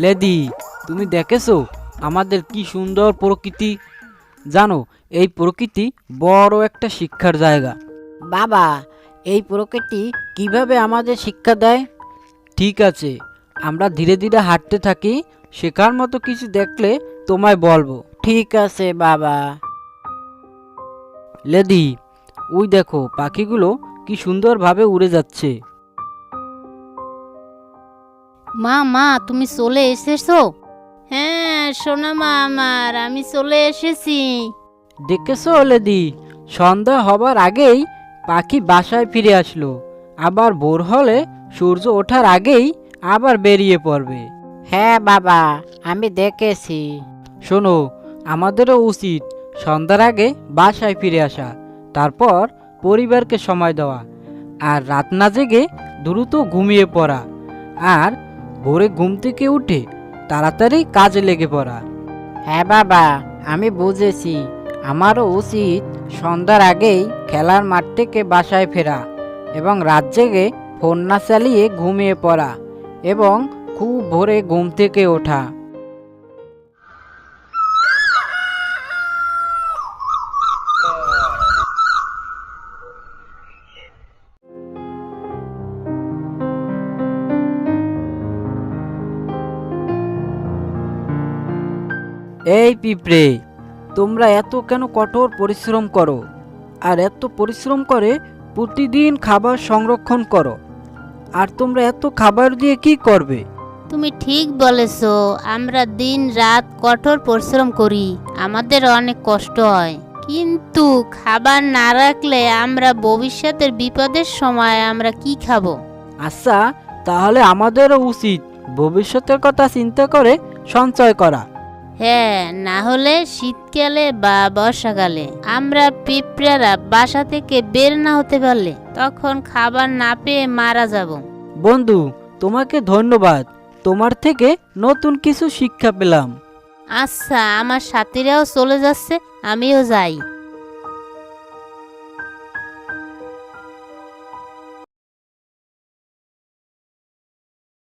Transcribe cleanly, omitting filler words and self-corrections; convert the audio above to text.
লেদি, তুমি দেখেছো আমাদের কি সুন্দর প্রকৃতি? জানো, এই প্রকৃতি বড় একটা শিক্ষার জায়গা। বাবা, এই প্রকৃতি কিভাবে আমাদের শিক্ষা দেয়? ঠিক আছে, আমরা ধীরে ধীরে হাঁটতে থাকি, শেখার মতো কিছু দেখলে তোমায় বলবো। ঠিক আছে বাবা। লেদি, ওই দেখো পাখিগুলো কি সুন্দরভাবে উড়ে যাচ্ছে। মা তুমি চলে এসেছো? হ্যাঁ সোনা মা আমার, আমি চলে এসেছি। দেখেছো লেদি, সন্ধ্যা হবার আগেই পাখি বাসায় ফিরে আসলো। আবার ভোর হলে সূর্য ওঠার আগেই আবার বেরিয়ে পড়বে। হ্যাঁ বাবা, আমি দেখেছি। শোনো, আমাদেরও উচিত সন্ধ্যার আগে বাসায় ফিরে আসা, তারপর পরিবারকে সময় দেওয়া, আর রাত না জেগে দ্রুত ঘুমিয়ে পড়া, আর ভোরে ঘুম থেকে উঠে তাড়াতাড়ি কাজে লেগে পড়া। হ্যাঁ বাবা, আমি বুঝেছি। আমারও উচিত সন্ধ্যার আগেই খেলার মাঠ থেকে বাসায় ফেরা, এবং রাত জেগে ফোন না চালিয়ে ঘুমিয়ে পড়া, এবং খুব ভোরে ঘুম থেকে ওঠা। এই পিঁপড়ে, তোমরা এত কেন কঠোর পরিশ্রম করো, আর এত পরিশ্রম করে প্রতিদিন খাবার সংরক্ষণ করো, আর তোমরা এত খাবার দিয়ে কি করবে? তুমি ঠিক বলেছো, আমরা দিন রাত কঠোর পরিশ্রম করি, আমাদের অনেক কষ্ট হয়, কিন্তু খাবার না রাখলে আমরা ভবিষ্যতের বিপদের সময় আমরা কি খাবো? আচ্ছা, তাহলে আমাদেরও উচিত ভবিষ্যতের কথা চিন্তা করে সঞ্চয় করা। হ্যাঁ, না হলে শীতকালে বা বর্ষাকালে আমরা পিঁপড়ারা বাসা থেকে বের না হতে পারলে তখন খাবার না পেয়ে মারা যাব। বন্ধু, তোমাকে ধন্যবাদ, তোমার থেকে নতুন কিছু শিক্ষা পেলাম। আচ্ছা, আমার সাথীরাও চলে যাচ্ছে, আমিও যাই।